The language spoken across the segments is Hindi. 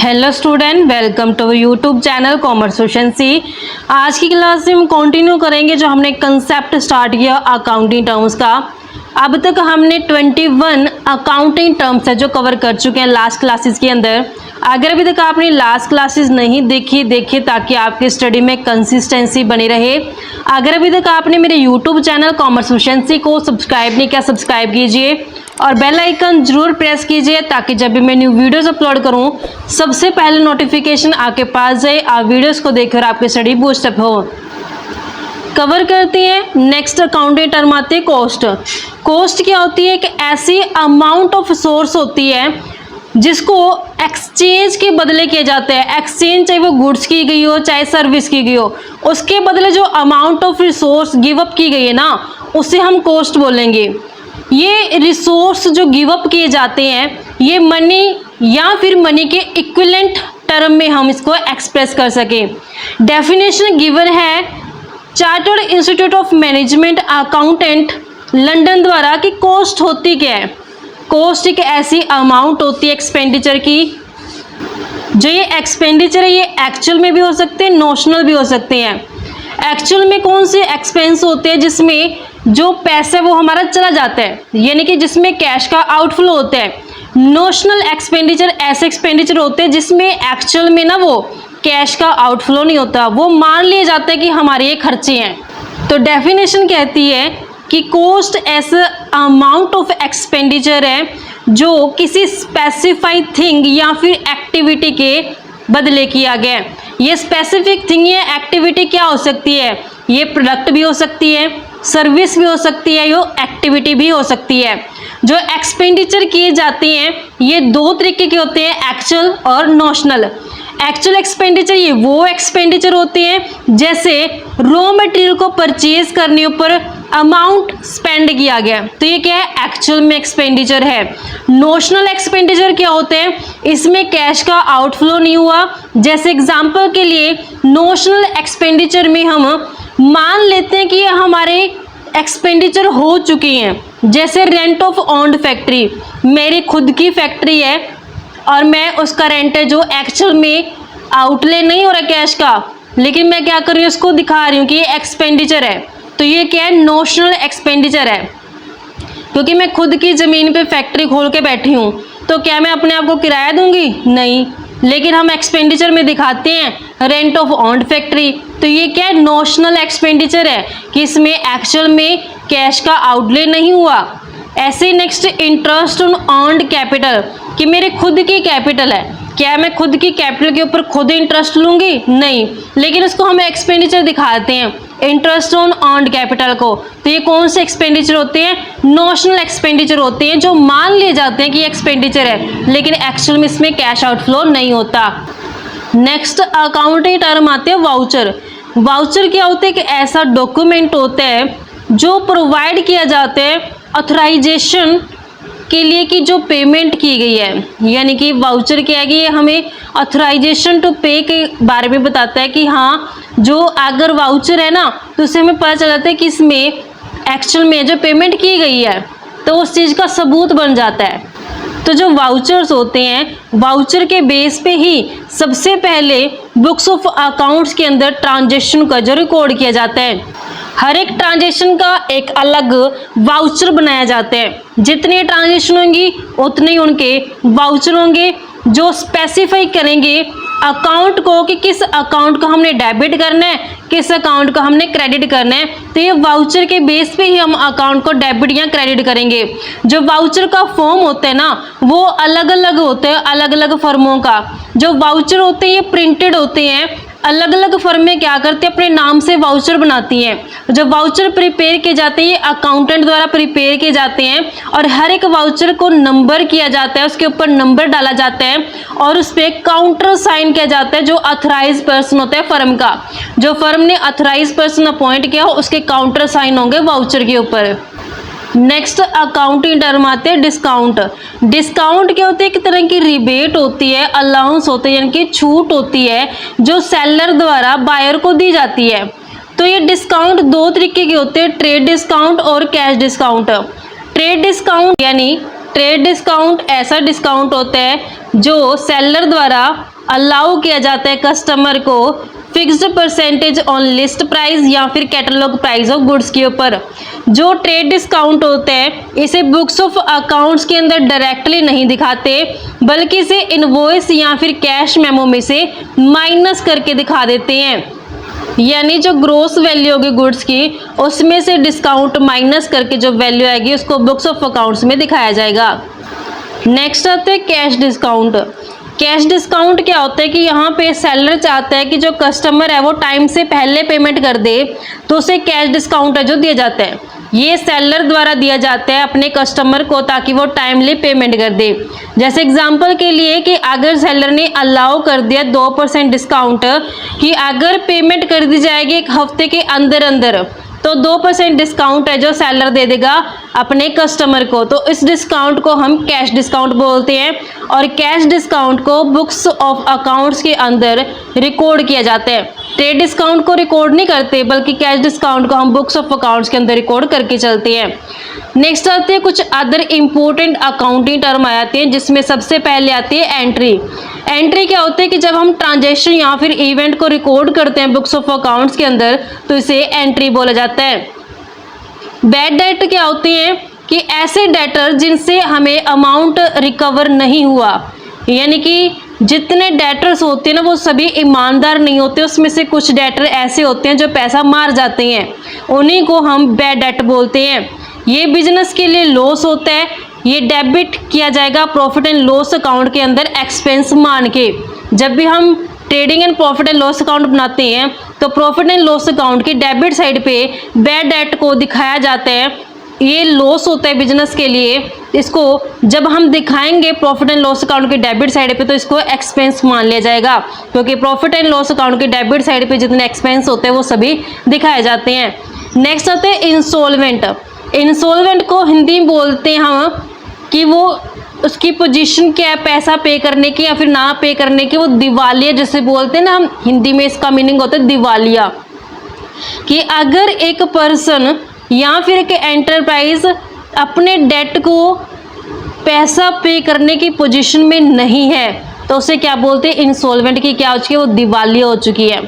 Hello student, welcome to YouTube channel commerce सोशन सी। आज की क्लास में हम कंटिन्यू करेंगे जो हमने कंसेप्ट स्टार्ट किया अकाउंटिंग टर्म्स का। अब तक हमने 21 अकाउंटिंग टर्म्स है जो कवर कर चुके हैं लास्ट क्लासेस के अंदर। अगर अभी तक आपने लास्ट क्लासेस नहीं देखिए ताकि आपकी स्टडी में कंसिस्टेंसी बनी रहे। अगर अभी तक आपने मेरे यूट्यूब चैनल कॉमर्स सोशन सी को सब्सक्राइब नहीं किया, सब्सक्राइब कीजिए और बेल आइकन जरूर प्रेस कीजिए ताकि जब भी मैं न्यू वीडियोस अपलोड करूं सबसे पहले नोटिफिकेशन आपके पास जाए। आप वीडियोस को देखकर आपकी स्टडी बूस्टअप हो। कवर करते हैं नेक्स्ट अकाउंटिंग टर्म आते हैं कॉस्ट। कॉस्ट क्या होती है? एक ऐसी अमाउंट ऑफ सोर्स होती है जिसको एक्सचेंज के बदले किए जाते हैं। एक्सचेंज चाहे वो गुड्स की गई हो चाहे सर्विस की गई हो, उसके बदले जो amount of resource give up की गई है ना, उसे हम कॉस्ट बोलेंगे। ये रिसोर्स जो गिव अप किए जाते हैं ये मनी या फिर मनी के इक्विवेलेंट टर्म में हम इसको एक्सप्रेस कर सकें। डेफिनेशन गिवन है chartered institute of management accountant London द्वारा कि कॉस्ट होती क्या है। कॉस्ट एक ऐसी अमाउंट होती है एक्सपेंडिचर की, जो ये एक्सपेंडिचर है ये एक्चुअल में भी हो सकते हैं, नोशनल भी हो सकते हैं। एक्चुअल में कौन से एक्सपेंस होते हैं? जिसमें जो पैसा वो हमारा चला जाता है, यानी कि जिसमें कैश का आउटफ्लो होता है। नोशनल एक्सपेंडिचर ऐसे एक्सपेंडिचर होते हैं जिसमें एक्चुअल में ना वो कैश का आउटफ्लो नहीं होता, वो मान लिया जाता है कि हमारे ये खर्चे हैं। तो डेफिनेशन कहती है कि कॉस्ट ऐसा अमाउंट ऑफ एक्सपेंडिचर है जो किसी स्पेसिफाइड थिंग या फिर एक्टिविटी के बदले किया गया। ये स्पेसिफिक थिंग या एक्टिविटी क्या हो सकती है? ये प्रोडक्ट भी हो सकती है, सर्विस भी हो सकती है, यो एक्टिविटी भी हो सकती है। जो एक्सपेंडिचर किए जाते हैं ये दो तरीके के होते हैं, एक्चुअल और नोशनल। एक्चुअल एक्सपेंडिचर ये वो एक्सपेंडिचर होते हैं जैसे रॉ मटेरियल को परचेज करने ऊपर अमाउंट स्पेंड किया गया, तो ये क्या है? एक्चुअल में एक्सपेंडिचर है। नोशनल एक्सपेंडिचर क्या होते हैं? इसमें कैश का आउटफ्लो नहीं हुआ। जैसे एग्जांपल के लिए नोशनल एक्सपेंडिचर में हम मान लेते हैं कि ये हमारे एक्सपेंडिचर हो चुकी हैं। जैसे रेंट ऑफ ओन्ड फैक्ट्री, मेरी खुद की फैक्ट्री है और मैं उसका रेंट है जो एक्चुअल में आउटले नहीं हो रहा कैश का, लेकिन मैं क्या कर रही हूँ उसको दिखा रही हूँ कि ये एक्सपेंडिचर है। तो ये क्या है? नोशनल एक्सपेंडिचर है, क्योंकि मैं खुद की ज़मीन पे फैक्ट्री खोल के बैठी हूँ। तो क्या मैं अपने आप को किराया दूंगी? नहीं, लेकिन हम एक्सपेंडिचर में दिखाते हैं रेंट ऑफ ओन्ड फैक्ट्री। तो ये क्या है? नोशनल एक्सपेंडिचर है कि इसमें एक्चुअल में कैश का आउटले नहीं हुआ। ऐसे next interest on earned capital, कि मेरे खुद की कैपिटल है, क्या मैं खुद की कैपिटल के ऊपर खुद इंटरेस्ट लूंगी? नहीं, लेकिन उसको हम एक्सपेंडिचर दिखाते हैं इंटरेस्ट ऑन अर्न्ड कैपिटल को। तो ये कौन से एक्सपेंडिचर होते हैं? नोशनल एक्सपेंडिचर होते हैं जो मान लिए जाते हैं कि एक्सपेंडिचर है, लेकिन एक्चुअल में इसमें कैश आउटफ्लो नहीं होता। नेक्स्ट अकाउंटिंग टर्म आते हैं वाउचर। वाउचर क्या होता है? कि ऐसा डॉक्यूमेंट होता है जो प्रोवाइड किया जाता है ऑथराइजेशन के लिए कि जो पेमेंट की गई है। यानी कि वाउचर क्या है कि ये हमें ऑथराइजेशन टू पे के बारे में बताता है कि हाँ, जो अगर वाउचर है ना तो उससे हमें पता चल जाता है कि इसमें एक्चुअल में जो पेमेंट की गई है तो उस चीज़ का सबूत बन जाता है। तो जो वाउचर्स होते हैं, वाउचर के बेस पे ही सबसे पहले बुक्स ऑफ अकाउंट्स के अंदर ट्रांजेक्शन का जो रिकॉर्ड किया जाता है। हर एक ट्रांजेक्शन का एक अलग वाउचर बनाया जाता है। जितने ट्रांजेक्शन होंगी उतने ही उनके वाउचर होंगे जो स्पेसिफाई करेंगे अकाउंट को कि किस अकाउंट को हमने डेबिट करना है, किस अकाउंट को हमने क्रेडिट करना है। तो ये वाउचर के बेस पे ही हम अकाउंट को डेबिट या क्रेडिट करेंगे। जो वाउचर का फॉर्म होता है ना वो अलग अलग होते हैं, अलग अलग फर्मों का। जो वाउचर होते हैं ये प्रिंटेड होते हैं, अलग अलग फर्में क्या करते हैं अपने नाम से वाउचर बनाती हैं। जब वाउचर प्रिपेयर किए जाते हैं ये अकाउंटेंट द्वारा प्रिपेयर किए जाते हैं और हर एक वाउचर को नंबर किया जाता है, उसके ऊपर नंबर डाला जाता है और उस पर काउंटर साइन किया जाता है जो अथराइज पर्सन होता है फर्म का। जो फर्म ने अथराइज पर्सन अपॉइंट किया हो उसके काउंटर साइन होंगे वाउचर के ऊपर। नेक्स्ट अकाउंटिंग टर्म आते हैं डिस्काउंट। डिस्काउंट क्या होती है? एक तरह की रिबेट होती है, अलाउंस होते हैं, यानी कि छूट होती है जो सेलर द्वारा बायर को दी जाती है। तो ये डिस्काउंट दो तरीके के होते हैं, ट्रेड डिस्काउंट और कैश डिस्काउंट। ट्रेड डिस्काउंट यानी ट्रेड डिस्काउंट ऐसा डिस्काउंट होता है जो सेलर द्वारा अलाउ किया जाता है कस्टमर को fixed percentage on list price या फिर कैटलॉग प्राइस ऑफ गुड्स के ऊपर। जो ट्रेड डिस्काउंट होता है इसे बुक्स ऑफ अकाउंट्स के अंदर डायरेक्टली नहीं दिखाते, बल्कि इसे इनवॉइस या फिर कैश मेमो में से माइनस करके दिखा देते हैं। यानी जो ग्रोस वैल्यू होगी गुड्स की उसमें से डिस्काउंट माइनस करके जो वैल्यू आएगी उसको बुक्स ऑफ अकाउंट्स में दिखाया जाएगा। नेक्स्ट आते हैं कैश डिस्काउंट। कैश डिस्काउंट क्या होता है कि यहाँ पे सेलर चाहता है कि जो कस्टमर है वो टाइम से पहले पेमेंट कर दे, तो उसे कैश डिस्काउंट है जो दिया जाता है, ये सेलर द्वारा दिया जाता है अपने कस्टमर को ताकि वो टाइमली पेमेंट कर दे। जैसे एग्जांपल के लिए कि अगर सेलर ने अलाउ कर दिया 2% डिस्काउंट कि अगर पेमेंट कर दी जाएगी एक हफ्ते के अंदर अंदर, तो 2% डिस्काउंट है जो सेलर दे देगा अपने कस्टमर को, तो इस डिस्काउंट को हम कैश डिस्काउंट बोलते हैं। और कैश डिस्काउंट को बुक्स ऑफ अकाउंट्स के अंदर रिकॉर्ड किया जाता है। ट्रेड डिस्काउंट को रिकॉर्ड नहीं करते, बल्कि कैश डिस्काउंट को हम बुक्स ऑफ अकाउंट्स के अंदर रिकॉर्ड करके चलते हैं। नेक्स्ट आते हैं कुछ अदर इम्पोर्टेंट अकाउंटिंग टर्म आ जाते हैं, जिसमें सबसे पहले आती है एंट्री। एंट्री क्या होता है कि जब हम ट्रांजैक्शन या फिर इवेंट को रिकॉर्ड करते हैं बुक्स ऑफ अकाउंट्स के अंदर, तो इसे एंट्री बोला जाता है। बैड डेट क्या होती है कि ऐसे डेटर जिनसे हमें अमाउंट रिकवर नहीं हुआ, यानी कि जितने डेटर्स होते हैं ना वो सभी ईमानदार नहीं होते, उसमें से कुछ डेटर ऐसे होते हैं जो पैसा मार जाते हैं, उन्हीं को हम बैड डेट बोलते हैं। ये बिजनेस के लिए लॉस होता है, ये डेबिट किया जाएगा प्रॉफिट एंड लॉस अकाउंट के अंदर एक्सपेंस मान के। जब भी हम trading and profit and loss account बनाते हैं तो प्रॉफिट एंड लॉस अकाउंट की डेबिट साइड पे बैड डेट को दिखाया जाता है। ये लॉस होता है बिजनेस के लिए, इसको जब हम दिखाएंगे प्रॉफिट एंड लॉस अकाउंट की डेबिट साइड पे तो इसको एक्सपेंस मान लिया जाएगा, क्योंकि प्रॉफिट एंड लॉस अकाउंट की डेबिट साइड पे जितने एक्सपेंस होते हैं वो सभी दिखाए जाते हैं। नेक्स्ट आते हैं इंसॉल्वेंट। इंसॉल्वेंट को हिंदी में बोलते हैं हम कि वो उसकी पोजीशन क्या है पैसा पे करने की या फिर ना पे करने की, वो दिवालिया जिसे बोलते हैं ना हम हिंदी में, इसका मीनिंग होता है दिवालिया। कि अगर एक पर्सन या फिर एक एंटरप्राइज अपने डेट को पैसा पे करने की पोजीशन में नहीं है तो उसे क्या बोलते हैं, इंसॉल्वेंट की क्या हो चुकी है, वो दिवालिया हो चुकी है।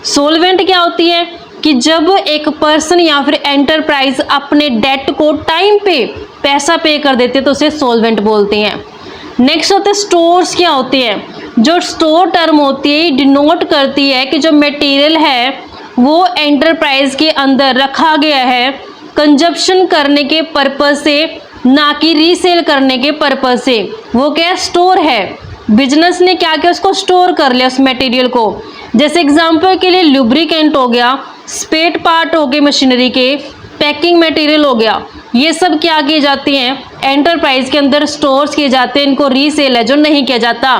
सोल्वेंट क्या होती है कि जब एक पर्सन या फिर एंटरप्राइज अपने डेट को टाइम पे पैसा पे कर देते हैं तो उसे सोल्वेंट बोलते हैं। नेक्स्ट होते हैं स्टोर्स। क्या होते हैं, जो स्टोर टर्म होती है डिनोट करती है कि जो मटेरियल है वो एंटरप्राइज के अंदर रखा गया है कंजप्शन करने के पर्पज से, ना कि रीसेल करने के पर्पज से। वो क्या स्टोर है, बिजनेस ने क्या किया उसको स्टोर कर लिया उस मटेरियल को। जैसे एग्जांपल के लिए लुब्रिकेंट हो गया, स्पेयर पार्ट हो गए मशीनरी के, पैकिंग मटेरियल हो गया, ये सब क्या किए जाते हैं एंटरप्राइज के अंदर स्टोर्स किए जाते हैं, इनको रीसेल है जो नहीं किया जाता।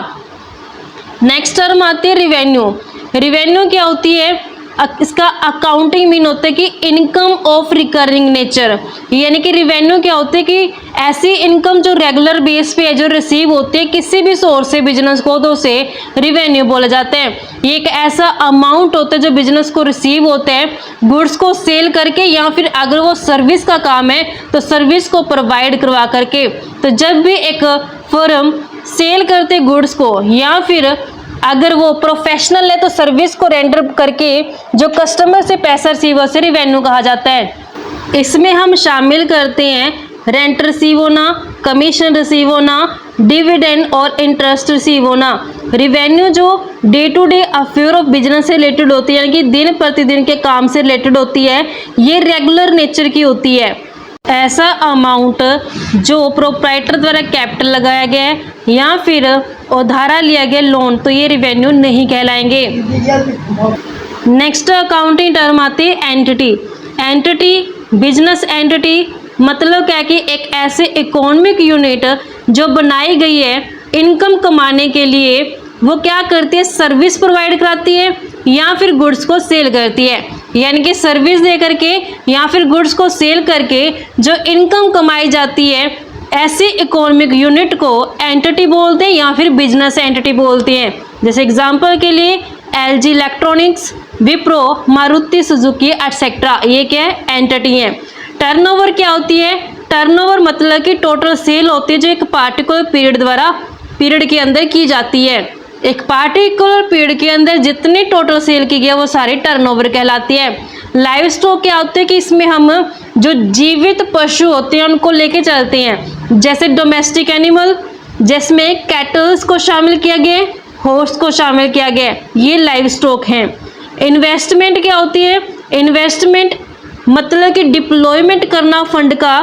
नेक्स्ट टर्म आती है रिवेन्यू। रिवेन्यू क्या होती है, इसका अकाउंटिंग मीन होता है कि इनकम ऑफ रिकरिंग नेचर, यानी कि रिवेन्यू क्या होती है कि ऐसी इनकम जो रेगुलर बेस पे है जो रिसीव होती है किसी भी सोर्स से बिजनेस को, तो उसे रिवेन्यू बोला जाता है। ये एक ऐसा अमाउंट होता है जो बिजनेस को रिसीव होता है गुड्स को सेल करके, या फिर अगर वो सर्विस का काम है तो सर्विस को प्रोवाइड करवा करके। तो जब भी एक फर्म सेल करते गुड्स को, या फिर अगर वो प्रोफेशनल है तो सर्विस को रेंडर करके जो कस्टमर से पैसा रिसीव हो, उसे रिवेन्यू कहा जाता है। इसमें हम शामिल करते हैं रेंट रिसीव होना, कमीशन रिसीव होना, डिविडेंड और इंटरेस्ट रिसीव होना। रिवेन्यू जो day to day affair of business से रिलेटेड होती है, यानी कि दिन प्रतिदिन के काम से रिलेटेड होती है, ये रेगुलर नेचर की होती है। ऐसा अमाउंट जो प्रोप्राइटर द्वारा कैपिटल लगाया गया है या फिर उधारा लिया गया लोन, तो ये रिवेन्यू नहीं कहलाएंगे। नेक्स्ट अकाउंटिंग टर्म आती है एंटिटी। एंटिटी, बिजनेस एंटिटी मतलब क्या है कि एक ऐसे इकोनॉमिक यूनिट जो बनाई गई है इनकम कमाने के लिए, वो क्या करती है, सर्विस प्रोवाइड कराती है या फिर गुड्स को सेल करती है। यानी कि सर्विस दे करके या फिर गुड्स को सेल करके जो इनकम कमाई जाती है, ऐसी इकोनॉमिक यूनिट को एंटिटी बोलते हैं या फिर बिजनेस एंटिटी बोलते हैं। जैसे एग्जांपल के लिए LG electronics, Wipro, Maruti Suzuki etcetera, ये क्या है, एंटिटी है। टर्नओवर क्या होती है, टर्नओवर मतलब कि टोटल सेल होती है जो एक पार्टिकुलर पीरियड के अंदर की जाती है। एक पार्टिकुलर पीरियड के अंदर जितनी टोटल सेल की गया वो सारी टर्नओवर कहलाती है। लाइव स्टॉक क्या होते हैं कि इसमें हम जो जीवित पशु होते हैं उनको लेके चलते हैं, जैसे डोमेस्टिक एनिमल जिसमें कैटल्स को शामिल किया गया, हॉर्स को शामिल किया गया, ये लाइव स्टॉक हैं। इन्वेस्टमेंट क्या होती है? इन्वेस्टमेंट मतलब कि डिप्लॉयमेंट करना फंड का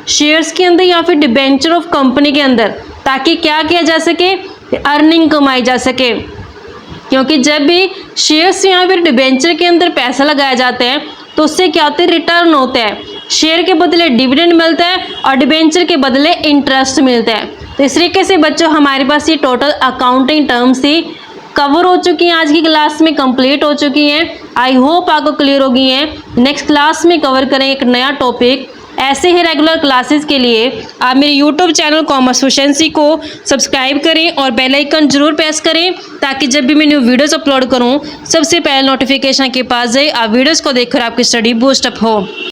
शेयर्स के अंदर या फिर डिबेंचर ऑफ कंपनी के अंदर, ताकि क्या किया जा सके, अर्निंग कमाई जा सके। क्योंकि जब भी शेयर्स या फिर डिबेंचर के अंदर पैसा लगाया जाता है तो उससे क्या होता है, रिटर्न होता है। शेयर के बदले डिविडेंड मिलता है और डिबेंचर के बदले इंटरेस्ट मिलता है। तो इस तरीके से बच्चों हमारे पास ये टोटल अकाउंटिंग टर्म्स थी, कवर हो चुकी हैं, आज की क्लास में कंप्लीट हो चुकी हैं। आई होप आपको क्लियर हो गई हैं। नेक्स्ट क्लास में कवर करें एक नया टॉपिक। ऐसे ही रेगुलर क्लासेस के लिए आप मेरे यूट्यूब चैनल कॉमर्स एफिशिएंसी को सब्सक्राइब करें और बेल आइकन जरूर प्रेस करें, ताकि जब भी मैं न्यू वीडियोस अपलोड करूं सबसे पहले नोटिफिकेशन के पास जाए, आप वीडियोस को देखकर आपकी स्टडी बूस्ट अप हो।